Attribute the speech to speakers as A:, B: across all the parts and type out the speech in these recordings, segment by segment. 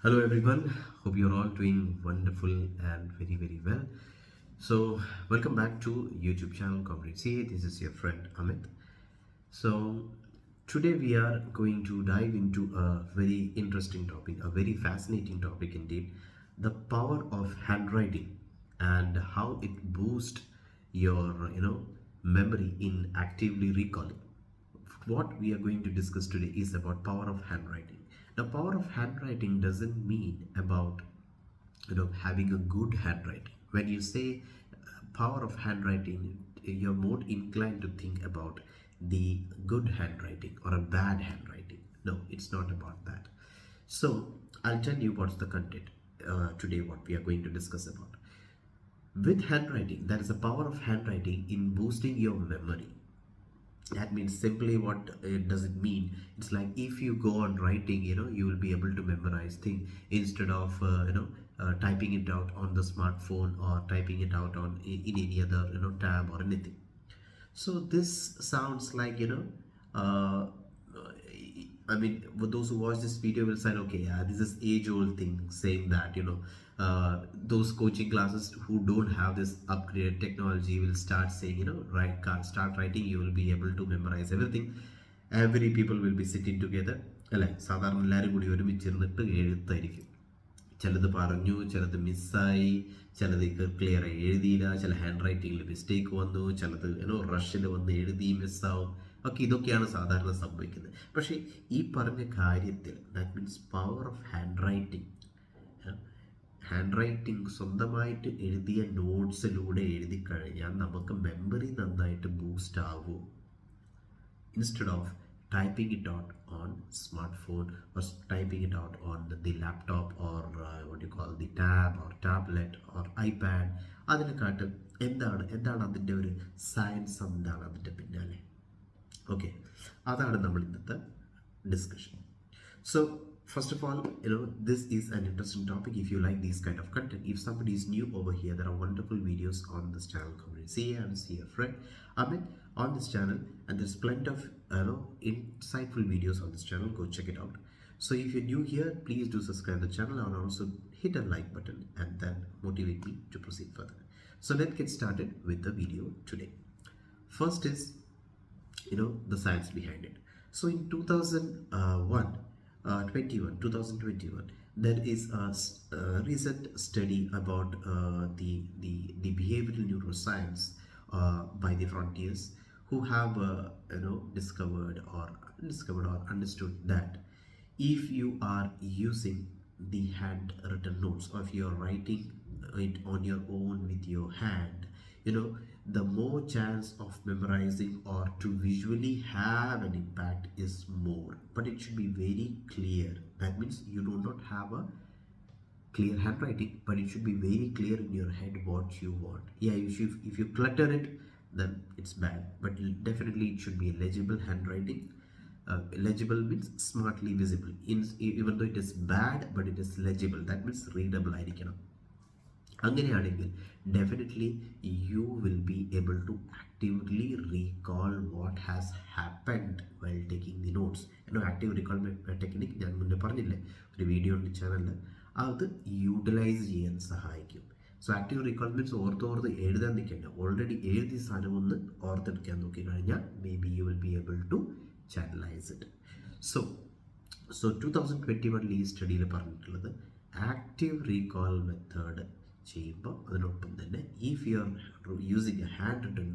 A: Hello everyone, hope you're all doing wonderful and very well. So, welcome back to YouTube channel Comrade CA. This is your friend Amit. So, today we are going to dive into a very interesting topic, a very fascinating topic indeed, the power of handwriting and how it boosts your memory in actively recalling. What we are going to discuss today is about power of handwriting. Now, power of handwriting doesn't mean about having a good handwriting. When you say power of handwriting, you're more inclined to think about the good handwriting or a bad handwriting. No, it's not about that. So I'll tell you what's the content today, what we are going to discuss about. With handwriting, there is a power of handwriting in boosting your memory. That means simply what does it mean? It's like if you go on writing, you will be able to memorize things instead of typing it out on the smartphone or typing it out in any other tab or anything. So this sounds like uh, I mean, for those who watch this video will say, okay, yeah, this is age-old thing saying that those coaching classes who don't have this upgraded technology will start saying, start writing, you will be able to memorize everything. Every people will be sitting together. അല്ലെ സാധാരണ എല്ലാവരും കൂടി ഒരുമിച്ചിരുന്നിട്ട് എഴുത്തായിരിക്കും. ചിലത് പറഞ്ഞു, ചിലത് മിസ്സായി, ചിലത് clear ആയി എഴുതിയില്ല, ചില ഹാൻഡ് റൈറ്റിങ്ങിൽ മിസ്റ്റേക്ക് വന്നു, ചിലത് റഷിൽ വന്ന് എഴുതി മിസ്സാവും. ഓക്കെ, ഇതൊക്കെയാണ് സാധാരണ സംഭവിക്കുന്നത്. പക്ഷേ ഈ പറഞ്ഞ കാര്യത്തിൽ that means power of hand writing സ്വന്തമായിട്ട് എഴുതിയ നോട്ട്സിലൂടെ എഴുതി കഴിഞ്ഞാൽ നമുക്ക് മെമ്മറി നന്നായിട്ട് ബൂസ്റ്റ് ആകും. Instead of typing it out on smartphone or typing it out on the laptop or what you call the tab or tablet or iPad. അതിനെക്കാട്ട് എന്താണ് അതിൻ്റെ ഒരു സയൻസ്, എന്താണ് അതിൻ്റെ പിന്നാലെ? ഓക്കെ, അതാണ് നമ്മൾ ഇന്നത്തെ discussion. So first of all, this is an interesting topic. If you like these kind of content, if somebody is new over here, there are wonderful videos on this channel. See and see a friend Amit on this channel, and there's plenty of insightful videos on this channel. Go check it out. So if you're new here, please do subscribe the channel and also hit a like button and then motivate me to proceed further. So let's get started with the video today. First is the science behind it. So in 2021, there is a recent study about the behavioral neuroscience by the frontiers, who have discovered or understood that if you are using the handwritten notes, or if you are writing it on your own with your hand, the more chance of memorizing or to visually have an impact is more. But it should be very clear. That means you do not have a clear handwriting, but it should be very clear in your head what you want. Yeah, if you clutter it, then it's bad, but definitely it should be a legible handwriting. Legible means smartly visible. Even though it is bad, but it is legible. That means readable ആയിരിക്കണം. അങ്ങനെയാണെങ്കിൽ definitely you will be able to actively recall what has happened while taking the notes. Active recall technique ഞാൻ മുന്നേ പറഞ്ഞില്ലേ ഒരു video ഉണ്ട് ചാനലിൽ, അത് utilise ചെയ്യാൻ സഹായിക്കും. സോ ആക്റ്റീവ് റീകോൾ മീൻസ് ഓർത്ത് എഴുതാൻ നിൽക്കേണ്ട, ഓൾറെഡി എഴുതിയ സാധനം ഒന്ന് ഓർത്തെടുക്കാൻ നോക്കിക്കഴിഞ്ഞാൽ may be you will be able to channelise it. So 2021 ഈ സ്റ്റഡിയിൽ പറഞ്ഞിട്ടുള്ളത് ആക്റ്റീവ് റീകോൾ മെത്തേഡ് ചെയ്യുമ്പോൾ അതിനൊപ്പം തന്നെ if you are using A hand written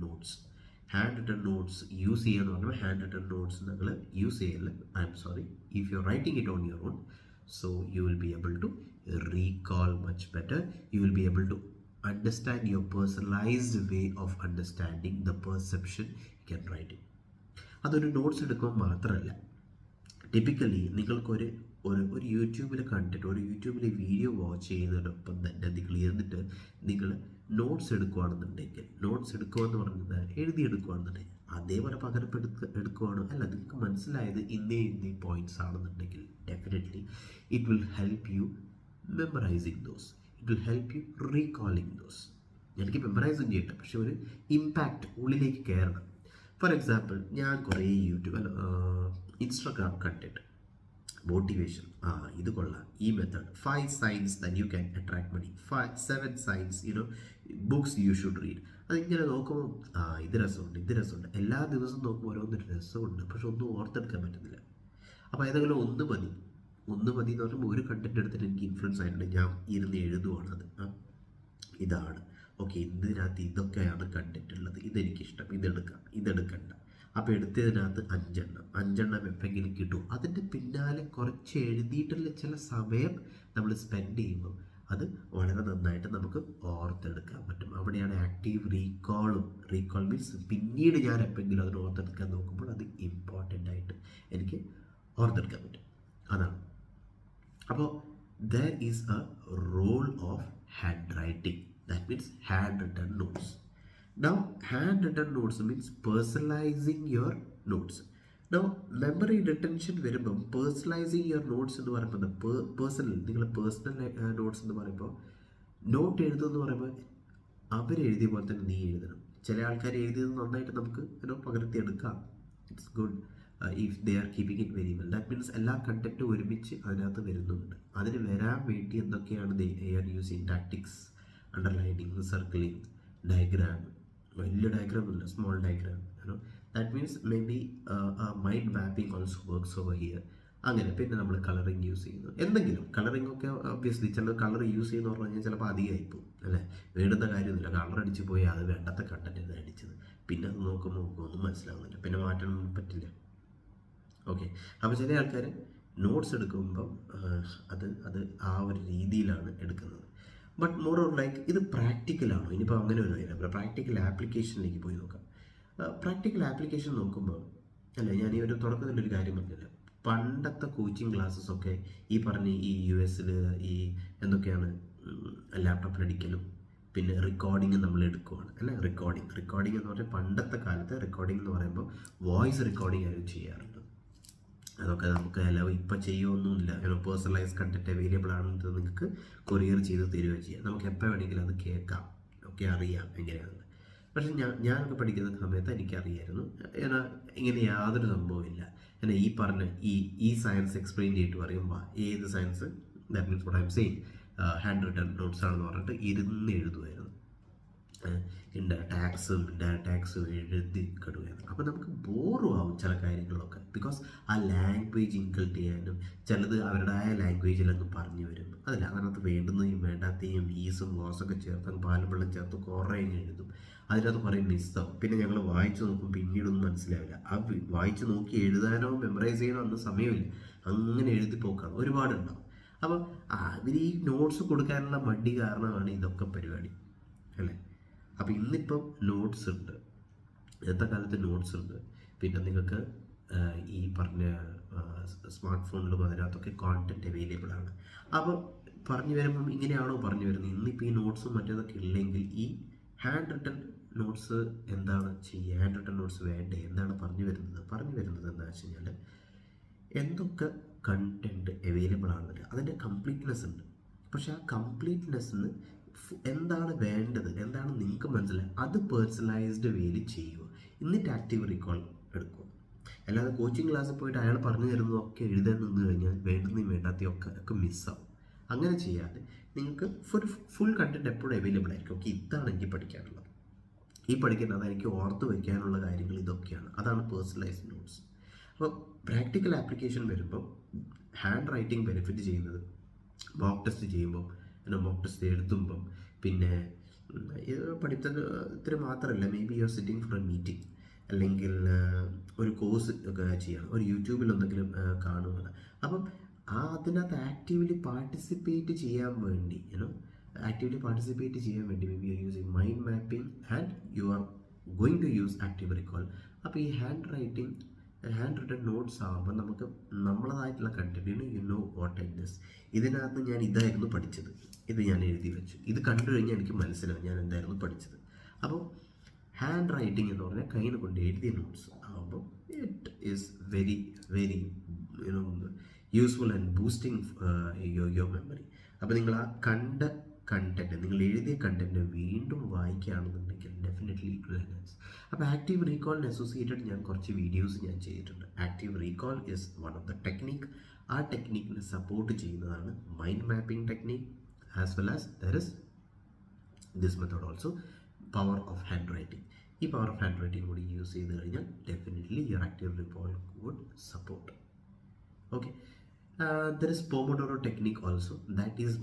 A: notes use ചെയ്യാന്ന് പറഞ്ഞാൽ ഹാൻഡ് റിട്ടൺ നോട്ട്സ് നിങ്ങൾ യൂസ് ചെയ്യല്ല. I am sorry, if you are writing it on your own, so you will be able to recall much better. You will be able to understand your personalized way of understanding the perception you can write it. അതൊരു notes എടുക്കുമ്പോൾ മാത്രമല്ല, typically നിങ്ങൾക്കൊരു ഒരു യൂട്യൂബിൽ കണ്ടിട്ട് ഒരു യൂട്യൂബിലെ video watch ചെയ്യുന്നതിനൊപ്പം തന്നെ നിങ്ങൾ ഇരുന്നിട്ട് നിങ്ങൾ നോട്ട്സ് എടുക്കുകയാണെന്നുണ്ടെങ്കിൽ, നോട്ട്സ് എടുക്കുകയെന്ന് പറഞ്ഞാൽ എഴുതിയെടുക്കുകയാണെന്നുണ്ടെങ്കിൽ അതേപോലെ എടുക്കുകയാണോ അല്ല, നിങ്ങൾക്ക് മനസ്സിലായത് ഇന്നേ പോയിന്റ്സ് ആണെന്നുണ്ടെങ്കിൽ definitely it will help you memorising those, it will help you recalling those. എനിക്ക് മെമ്മറൈസും ചെയ്യട്ടെ, പക്ഷെ ഒരു ഇമ്പാക്റ്റ് ഉള്ളിലേക്ക് കയറണം. ഫോർ എക്സാമ്പിൾ, ഞാൻ കുറേ ഇൻസ്റ്റാഗ്രാം കണ്ടിട്ട് മോട്ടിവേഷൻ, ഇത് കൊള്ളാം, ഈ method 5 signs that you can attract money, 7 signs, books you should read. അതിങ്ങനെ നോക്കുമ്പോൾ ഇത് രസമുണ്ട്, ഇത് രസമുണ്ട്, എല്ലാ ദിവസവും നോക്കുമ്പോൾ ഓരോന്നൊരു രസമുണ്ട്, പക്ഷെ ഒന്നും ഓർത്തെടുക്കാൻ പറ്റുന്നില്ല. അപ്പോൾ ഏതെങ്കിലും ഒന്ന് മതി എന്ന് പറയുമ്പോൾ ഒരു കണ്ടന്റ് എടുത്തിട്ട് എനിക്ക് ഇൻഫ്ലുവൻസ് ആയിട്ടുണ്ട്, ഞാൻ ഇരുന്ന് എഴുതുവാണത്. ഇതാണ് ഓക്കെ, ഇതിനകത്ത് ഇതൊക്കെയാണ് കണ്ടന്റ് ഉള്ളത്, ഇതെനിക്കിഷ്ടം, ഇതെടുക്കണ്ട. അപ്പോൾ എടുത്തതിനകത്ത് 5 എണ്ണം എപ്പോഴെങ്കിലും കിട്ടും. അതിൻ്റെ പിന്നാലെ കുറച്ച് എഴുതിയിട്ടുള്ള ചില സമയം നമ്മൾ സ്പെൻഡ് ചെയ്യുമ്പോൾ അത് വളരെ നന്നായിട്ട് നമുക്ക് ഓർത്തെടുക്കാൻ പറ്റും. അവിടെയാണ് ആക്റ്റീവ് റീകോൾ മീൻസ് പിന്നീട് ഞാൻ എപ്പോഴെങ്കിലും അതിന് ഓർത്തെടുക്കാൻ നോക്കുമ്പോൾ അത് ഇമ്പോർട്ടൻ്റ് ആയിട്ട് എനിക്ക് ഓർത്തെടുക്കാൻ പറ്റും. അതാണ്. അപ്പോൾ there is a role of handwriting, that means hand written notes. Now, handwritten notes means personalizing your notes. Now, memory retention വരുമ്പം പേഴ്സണലൈസിങ് യുവർ നോട്ട്സ് എന്ന് പറയുമ്പോൾ പേഴ്സണൽ, നിങ്ങളുടെ പേഴ്സണൽ നോട്ട്സ് എന്ന് പറയുമ്പോൾ നോട്ട് എഴുതുമെന്ന് പറയുമ്പോൾ അവരെഴുതിയ പോലെ തന്നെ നീ എഴുതണം. ചില ആൾക്കാർ എഴുതിയത് നന്നായിട്ട് നമുക്ക് പകർത്തിയെടുക്കാം. It's good if they are keeping it very well. That means എല്ലാ കണ്ടന്റും ഒരുമിച്ച് അതിനകത്ത് വരുന്നുണ്ട്. അതിന് വരാൻ വേണ്ടി എന്തൊക്കെയാണ് they are using tactics, underlining, circling, diagram, വലിയ ഡയഗ്രാം അല്ല, small diagram. That means may be mind mapping also works over here. അങ്ങനെ പിന്നെ നമ്മൾ കളറിങ് യൂസ് ചെയ്യുന്നു. എന്തെങ്കിലും കളറിംഗ് ഒക്കെ ഒബ്വിയസ്ലി ചില കളർ യൂസ് ചെയ്യുന്ന പറഞ്ഞു കഴിഞ്ഞാൽ ചിലപ്പോൾ അധികമായിപ്പോവും അല്ലേ, വേണ്ടുന്ന കാര്യമൊന്നുമില്ല. കളർ അടിച്ച് പോയി അത് വേണ്ടാത്ത കണ്ടന്റ് അടിച്ചത്, പിന്നെ അത് നോക്കുമ്പോൾ ഒന്നും മനസ്സിലാവുന്നില്ല, പിന്നെ മാറ്റാൻ പറ്റില്ല. ഓക്കെ, അപ്പോൾ ചില ആൾക്കാർ നോട്ട്സ് എടുക്കുമ്പം അത് ആ ഒരു രീതിയിലാണ് എടുക്കുന്നത്. ബട്ട് മോർ ഓർ ലൈക്ക് ഇത് പ്രാക്ടിക്കലാണോ? ഇനിയിപ്പോൾ അങ്ങനെ ഒരു കാര്യം പ്രാക്ടിക്കൽ ആപ്ലിക്കേഷനിലേക്ക് പോയി നോക്കാം. പ്രാക്ടിക്കൽ ആപ്ലിക്കേഷൻ നോക്കുമ്പോൾ അല്ല, ഞാൻ ഈ ഒരു തുടക്കത്തിലൊരു കാര്യം പറഞ്ഞില്ല, പണ്ടത്തെ കോച്ചിങ് ക്ലാസ്സസ് ഒക്കെ ഈ പറഞ്ഞ ഈ US ഈ എന്തൊക്കെയാണ് ലാപ്ടോപ്പിലടിക്കലും പിന്നെ റെക്കോർഡിങ് നമ്മൾ എടുക്കുവാണ് അല്ലേ. റെക്കോർഡിങ് എന്ന് പറഞ്ഞാൽ പണ്ടത്തെ കാലത്ത് റെക്കോർഡിംഗ് എന്ന് പറയുമ്പോൾ വോയിസ് റെക്കോർഡിംഗ് ആയിരുന്നു ചെയ്യാറുള്ളത്. അതൊക്കെ നമുക്ക് ഇപ്പം ചെയ്യുമൊന്നുമില്ല. പേഴ്സണലൈസ് കണ്ടന്റ് അവൈലബിൾ ആണെന്ന് നിങ്ങൾക്ക് കൊറിയർ ചെയ്ത് തരികയോ ചെയ്യാം. നമുക്ക് എപ്പോൾ വേണമെങ്കിലും അത് കേൾക്കാം, ഒക്കെ അറിയാം എങ്ങനെയാണെന്ന്. പക്ഷെ ഞാനൊക്കെ പഠിക്കുന്ന സമയത്ത് എനിക്കറിയായിരുന്നു ഇങ്ങനെ യാതൊരു സംഭവമില്ല. എന്നാൽ ഈ പറഞ്ഞ ഈ സയൻസ് എക്സ്പ്ലെയിൻ ചെയ്തിട്ട് പറയുമ്പോൾ ഏത് science, that means what I am saying, hand written notes ആണെന്ന് പറഞ്ഞിട്ട് ഇരുന്ന് എഴുതുമായിരുന്നു. ടാക്സ് എഴുതി കടുകയായിരുന്നു. അപ്പോൾ നമുക്ക് ബോറും ആവും ചില കാര്യങ്ങളൊക്കെ, ബിക്കോസ് ആ ലാംഗ്വേജ് ഇൻകൾട്ട് ചെയ്യാനും ചിലത് അവരുടേതായ ലാംഗ്വേജിലങ്ങ് പറഞ്ഞു വരും. അതല്ല, അതിനകത്ത് വേണ്ടുന്നതും വേണ്ടാത്തയും വീസും വോസൊക്കെ ചേർത്ത് പാലും വെള്ളം ചേർത്ത് കുറേ എഴുതും. അതിനകത്ത് കുറേ മിസ്സാവും. പിന്നെ ഞങ്ങൾ വായിച്ചു നോക്കും, പിന്നീടൊന്നും മനസ്സിലാവില്ല. ആ വായിച്ച് നോക്കി എഴുതാനോ മെമ്മറൈസ് ചെയ്യാനോ അന്ന് സമയമില്ല, അങ്ങനെ എഴുതി പോക്കാണ് ഒരുപാടുണ്ടാവും. അപ്പം ഇവർ ഈ നോട്ട്സ് കൊടുക്കാനുള്ള മടി കാരണമാണ് ഇതൊക്കെ പരിപാടി അല്ലേ. അപ്പോൾ ഇന്നിപ്പം നോട്ട്സ് ഉണ്ട്, ഇന്നത്തെ കാലത്ത് നോട്ട്സ് ഉണ്ട്. പിന്നെ നിങ്ങൾക്ക് ഈ പറഞ്ഞ സ്മാർട്ട് ഫോണിലും അതിനകത്തൊക്കെ കോണ്ടന്റ് അവൈലബിൾ ആണ്. അപ്പോൾ പറഞ്ഞു വരുമ്പം ഇങ്ങനെയാണോ പറഞ്ഞു വരുന്നത്? ഇന്നിപ്പോൾ ഈ നോട്ട്സും മറ്റേതൊക്കെ ഇല്ലെങ്കിൽ ഈ ഹാൻഡ് റിട്ടൺ നോട്ട്സ് എന്താണ് ചെയ്യുക? ഹാൻഡ് റിട്ടൺ നോട്ട്സ് വേണ്ടേ? എന്താണ് പറഞ്ഞു വരുന്നത് എന്താ വെച്ച് കഴിഞ്ഞാൽ എന്തൊക്കെ കണ്ടന്റ് അവൈലബിൾ ആണെന്നില്ല, അതിൻ്റെ കംപ്ലീറ്റ്നെസ് ഉണ്ട്. പക്ഷെ ആ കംപ്ലീറ്റ്നെസ്സിന് എന്താണ് വേണ്ടത്, എന്താണ് നിങ്ങൾക്ക് മനസ്സിലായി, അത് പേഴ്സണലൈസ്ഡ് വേയിൽ ചെയ്യുക. എന്നിട്ട് ആക്റ്റീവ് റീകോൾ എടുക്കുക. അല്ലാതെ കോച്ചിങ് ക്ലാസ്സിൽ പോയിട്ട് അയാൾ പറഞ്ഞു തരുന്നതൊക്കെ എഴുതാൻ നിന്ന് കഴിഞ്ഞാൽ വേണ്ടുന്നതും വേണ്ടാത്തതൊക്കെ മിസ്സാവും. അങ്ങനെ ചെയ്യാതെ നിങ്ങൾക്ക് ഫുൾ കണ്ടന്റ് എപ്പോഴും അവൈലബിൾ ആയിരിക്കും. ഓക്കെ, ഇതാണ് എനിക്ക് പഠിക്കാനുള്ളത്, ഈ പഠിക്കുന്നത് എനിക്ക് ഓർത്ത് വയ്ക്കാനുള്ള കാര്യങ്ങൾ ഇതൊക്കെയാണ്. അതാണ് പേഴ്സണലൈസ്ഡ് നോട്ട്സ്. അപ്പോൾ പ്രാക്ടിക്കൽ ആപ്ലിക്കേഷൻ വരുമ്പോൾ ഹാൻഡ് റൈറ്റിംഗ് ബെനിഫിറ്റ് ചെയ്യുന്നത് മോക്ക് ടെസ്റ്റ് ചെയ്യുമ്പോൾ, മോക്ക് ടെസ്റ്റ് എഴുതുമ്പം, പിന്നെ പഠിത്തത്തിന് മാത്രമല്ല, may be you are sitting for a meeting, അല്ലെങ്കിൽ ഒരു കോഴ്സ് ഒക്കെ ചെയ്യണം, ഒരു യൂട്യൂബിൽ എന്തെങ്കിലും കാണുകയാണ്. അപ്പം അതിനകത്ത് ആക്റ്റീവ്ലി പാർട്ടിസിപ്പേറ്റ് ചെയ്യാൻ വേണ്ടി may B you are using mind mapping and you are going to use active recall. അപ്പോൾ ഈ ഹാൻഡ് റിട്ടൺ നോട്ട്സ് ആകുമ്പോൾ നമുക്ക് നമ്മളതായിട്ടുള്ള content, you know what I this, ഇതിനകത്ത് ഞാൻ ഇതായിരുന്നു പഠിച്ചത്, ഇത് ഞാൻ എഴുതി വെച്ചു, ഇത് കണ്ടു കഴിഞ്ഞാൽ എനിക്ക് മനസ്സിലാവും ഞാൻ എന്തായിരുന്നു പഠിച്ചത്. അപ്പോൾ ഹാൻഡ് റൈറ്റിംഗ് എന്ന് പറഞ്ഞാൽ കയ്യിൽ കൊണ്ട് എഴുതിയ നോട്ട്സ് ആകുമ്പോൾ it is very very useful and boosting your memory. അപ്പോൾ നിങ്ങൾ ആ കണ്ടന്റ്, നിങ്ങൾ എഴുതിയ കണ്ടന്റ് വീണ്ടും വായിക്കുകയാണെന്നുണ്ടെങ്കിൽ ഡെഫിനറ്റ്ലി ഇറ്റ് വിൽ എൻഹാൻസ്. അപ്പോൾ ആക്റ്റീവ് റീകോളിന് അസോസിയേറ്റഡ് ഞാൻ കുറച്ച് വീഡിയോസ് ചെയ്തിട്ടുണ്ട്. Active recall is one of the technique. ആ ടെക്നിക്കിനെ സപ്പോർട്ട് ചെയ്യുന്നതാണ് mind mapping technique. As well as there is this method also, power of hand writing. ഈ power of hand writing കൂടി use ചെയ്ത് കഴിഞ്ഞാൽ definitely your active recall would support. Okay, there is Pomodoro technique also. That is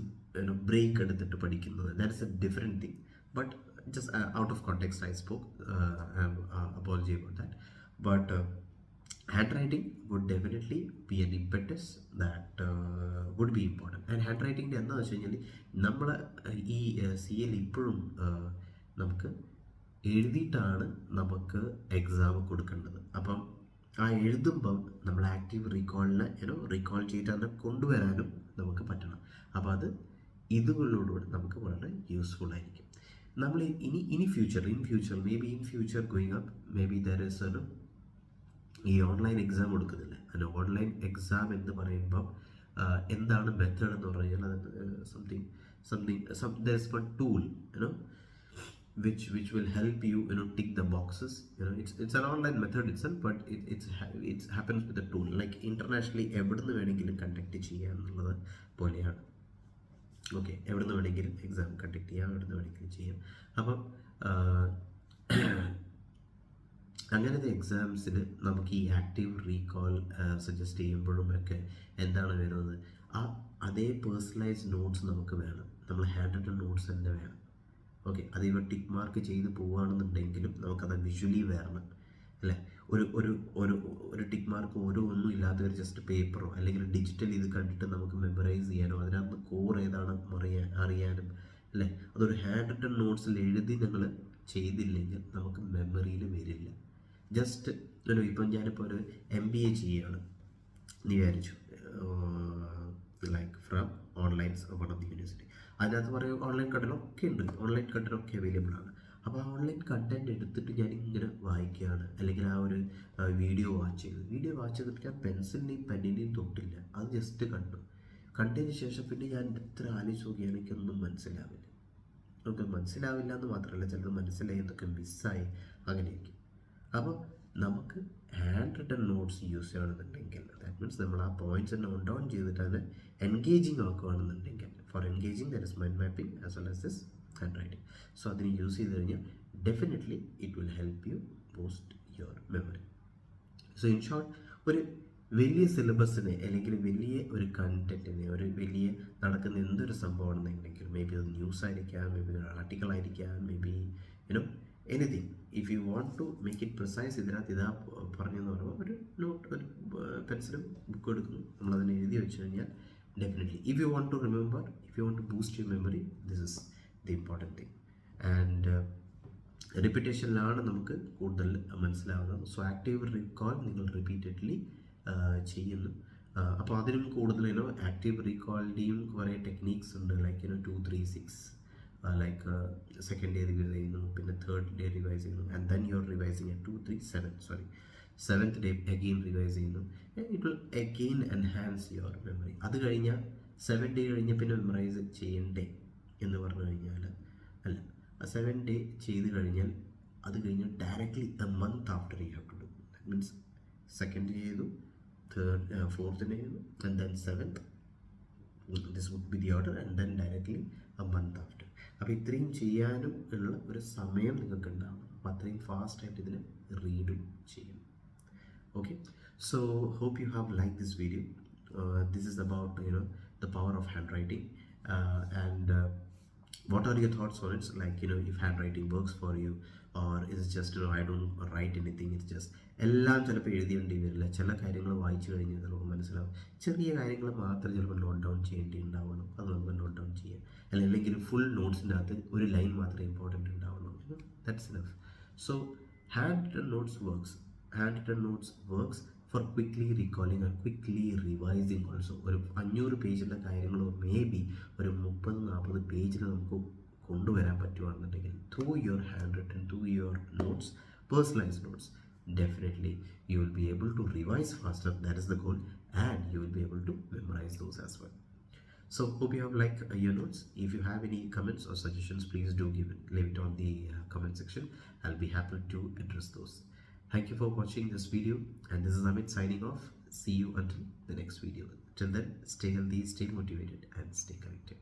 A: break എടുത്തിട്ട് പഠിക്കുന്നത്. That is a different thing. But just out of context I spoke, apology about that. But handwriting would definitely be an impetus that would be important. And handwriting എന്താണെന്ന് വെച്ച് കഴിഞ്ഞാൽ നമ്മൾ ഈ C L ഇപ്പോഴും നമുക്ക് എഴുതിയിട്ടാണ് നമുക്ക് എക്സാം കൊടുക്കേണ്ടത്. അപ്പം ആ എഴുതുമ്പം നമ്മൾ ആക്റ്റീവ് റീകോളിനെ റീകോൾ ചെയ്തിട്ട് അതിനെ കൊണ്ടുവരാനും നമുക്ക് പറ്റണം. അപ്പോൾ അത് ഇതുകളിലൂടെ നമുക്ക് വളരെ യൂസ്ഫുൾ ആയിരിക്കും. നമ്മൾ in future may be in future going up, may be there is ഈ ഓൺലൈൻ എക്സാം കൊടുക്കുന്നില്ല. അതിന് ഓൺലൈൻ എക്സാം എന്ന് പറയുമ്പം എന്താണ് മെത്തേഡ് എന്ന് പറഞ്ഞു കഴിഞ്ഞാൽ അത് something there is one tool which will help you tick the boxes. It's an online method itself, but it happens with a tool. Like internationally എവിടുന്ന് വേണമെങ്കിലും കണ്ടക്ട് ചെയ്യാം എന്നുള്ളത് പോലെയാണ്. ഓക്കെ, എവിടുന്ന് വേണമെങ്കിലും എക്സാം കണ്ടക്ട് ചെയ്യാം, എവിടുന്ന് വേണമെങ്കിലും ചെയ്യാം. അപ്പം അങ്ങനത്തെ എക്സാംസിൽ നമുക്ക് ഈ ആക്റ്റീവ് റീകോൾ സജസ്റ്റ് ചെയ്യുമ്പോഴും ഒക്കെ എന്താണ് വരുന്നത്, അതേ പേഴ്സണലൈസ്ഡ് നോട്ട്സ് നമുക്ക് വേണം. നമ്മൾ ഹാൻഡ് റിട്ടൺ നോട്ട്സ് തന്നെ വേണം. ഓക്കെ, അത് ഇവ ടിക്ക് മാർക്ക് ചെയ്ത് പോവുകയാണെന്നുണ്ടെങ്കിലും നമുക്കത് വിഷ്വലി വരണം അല്ലേ. ഒരു ടിക്ക് മാർക്ക് ഒന്നും ഇല്ലാത്ത ഒരു ജസ്റ്റ് പേപ്പറോ അല്ലെങ്കിൽ ഡിജിറ്റൽ ഇത് കണ്ടിട്ട് നമുക്ക് മെമ്മറൈസ് ചെയ്യാനോ അതിനകത്ത് കോർ ഏതാണെന്ന് അറിയാനും അല്ലേ, അതൊരു ഹാൻഡ് റിട്ടൺ നോട്ട്സിൽ എഴുതി ഞങ്ങൾ ചെയ്തില്ലെങ്കിൽ നമുക്ക് മെമ്മറിയിൽ വരില്ല. ജസ്റ്റ് ഇപ്പം ഞാനിപ്പോൾ ഒരു MBA ചെയ്യുകയാണ് എന്ന് വിചാരിച്ചു, like from onlines one of the university. അതിനകത്ത് പറയും ഓൺലൈൻ കണ്ടൻറ്റൊക്കെ ഉണ്ട്, ഓൺലൈൻ കണ്ടൻറ്റൊക്കെ അവൈലബിൾ ആണ്. അപ്പോൾ ആ ഓൺലൈൻ കണ്ടൻറ്റ് എടുത്തിട്ട് ഞാൻ ഇങ്ങനെ വായിക്കുകയാണ്, അല്ലെങ്കിൽ ആ ഒരു വീഡിയോ വാച്ച് ചെയ്തിട്ട് ഞാൻ പെൻസിലിനെയും പെന്നിനെയും തൊട്ടില്ല, അത് ജസ്റ്റ് കണ്ടതിന് ശേഷം പിന്നെ ഞാൻ എത്ര ആലോചിച്ച് നോക്കിയാൽ എനിക്കൊന്നും മനസ്സിലാവില്ല. നമുക്ക് മനസ്സിലാവില്ല എന്ന് മാത്രമല്ല, ചിലത് മനസ്സിലായി എന്നൊക്കെ മിസ്സായി അങ്ങനെയൊക്കെ. അപ്പോൾ നമുക്ക് ഹാൻഡ് റിട്ടൺ നോട്ട്സ് യൂസ് ചെയ്യണമെന്നുണ്ടെങ്കിൽ, ദാറ്റ് മീൻസ് നമ്മൾ ആ പോയിന്റ്സ് നോട്ട് ഡൗൺ ചെയ്തിട്ട് അതിനെ എൻഗേജിങ് ആക്കുകയാണെന്നുണ്ടെങ്കിൽ, for engaging there is mind mapping as well as this hand writing. So അതിന് യൂസ് ചെയ്ത് കഴിഞ്ഞാൽ definitely it will help you boost your memory. So in short, ഒരു വലിയ സിലബസിനെ അല്ലെങ്കിൽ വലിയ ഒരു കണ്ടന്റിനെ, ഒരു വലിയ നടക്കുന്ന എന്തൊരു സംഭവമാണെന്നുണ്ടെങ്കിൽ, മേ ബി അത് ന്യൂസ് ആയിരിക്കാം, മേ ബി ആർട്ടിക്കിൾ ആയിരിക്കാം, maybe anything, if you want to make it precise, ഇതിനകത്ത് ഇതാ പറഞ്ഞെന്ന് പറയുമ്പോൾ ഒരു നോട്ട്, ഒരു പെൻസിലും ബുക്ക് എടുക്കുന്നു, നമ്മളതിനെ എഴുതി വെച്ച് കഴിഞ്ഞാൽ definitely if you want to remember, if you want to boost your memory, this is the important thing. And റിപ്പീറ്റേഷനിലാണ് നമുക്ക് കൂടുതൽ മനസ്സിലാവുന്നത്. സോ ആക്റ്റീവ് റീകോൾ നിങ്ങൾ റിപ്പീറ്റഡ്ലി ചെയ്യുന്നു. അപ്പോൾ അതിനും കൂടുതൽ ആക്റ്റീവ് റീകോളിൻ്റെയും കുറേ ടെക്നീക്സ് ഉണ്ട്. Like 2, 3, 6, like second day revise ചെയ്യുന്നു, പിന്നെ തേർഡ് ഡേ റിവൈസ് ചെയ്യുന്നു, and then you are revising at 2, 3, 7 seventh day again revise ചെയ്യുന്നു. It will again enhance your memory. അത് കഴിഞ്ഞാൽ 7 ഡേ കഴിഞ്ഞ് പിന്നെ മെമ്മറൈസ് ചെയ്യണ്ടേ എന്ന് പറഞ്ഞു കഴിഞ്ഞാൽ അല്ല, ആ 7 ഡേ ചെയ്ത് കഴിഞ്ഞാൽ അത് കഴിഞ്ഞാൽ directly a month after you have to do. That means second ചെയ്തു, ഫോർത്തിന് ചെയ്തു, and then 7th, this would be the order, and then directly a month after. അപ്പോൾ ഇത്രയും ചെയ്യാനും ഉള്ള ഒരു സമയം നിങ്ങൾക്ക് ഉണ്ടാവണം. അപ്പോൾ അത്രയും ഫാസ്റ്റായിട്ട് ഇതിനെ റീഡും ചെയ്യും. Okay, so hope you have liked this video. This is about the power of handwriting, and what are your thoughts on it? Like if handwriting works for you, or is it just I don't write anything, it's just എല്ലാം ചിലപ്പോൾ എഴുതിയേണ്ടി വരില്ല. ചില കാര്യങ്ങൾ വായിച്ചു കഴിഞ്ഞാൽ നമുക്ക് മനസ്സിലാവും. ചെറിയ കാര്യങ്ങൾ മാത്രമേ ചിലപ്പോൾ നോട്ട് ഡൗൺ ചെയ്യേണ്ടി ഉണ്ടാവുള്ളൂ, അത് നമുക്ക് നോട്ട് ഡൗൺ ചെയ്യാം. അല്ലെങ്കിൽ ഫുൾ നോട്ട്സിൻ്റെ അകത്ത് ഒരു ലൈൻ മാത്രമേ ഇമ്പോർട്ടൻ്റ് ഉണ്ടാവുള്ളൂ. That's enough. So hand written notes works for quickly recalling and quickly revising also. ഒരു 500 പേജിലെ കാര്യങ്ങളോ മേ ബി ഒരു 30-40 പേജിൽ നമുക്ക് കൊണ്ടുവരാൻ പറ്റുകയാണെന്നുണ്ടെങ്കിൽ, through your hand written, through your notes, personalized notes, definitely you will be able to revise faster. That is the goal, and you will be able to memorize those as well. So hope you have liked your notes. If you have any comments or suggestions, please do leave it on the comment section. I'll be happy to address those. Thank you for watching this video, and this is Amit signing off. See you until the next video. Till then, stay healthy, stay motivated, and stay connected.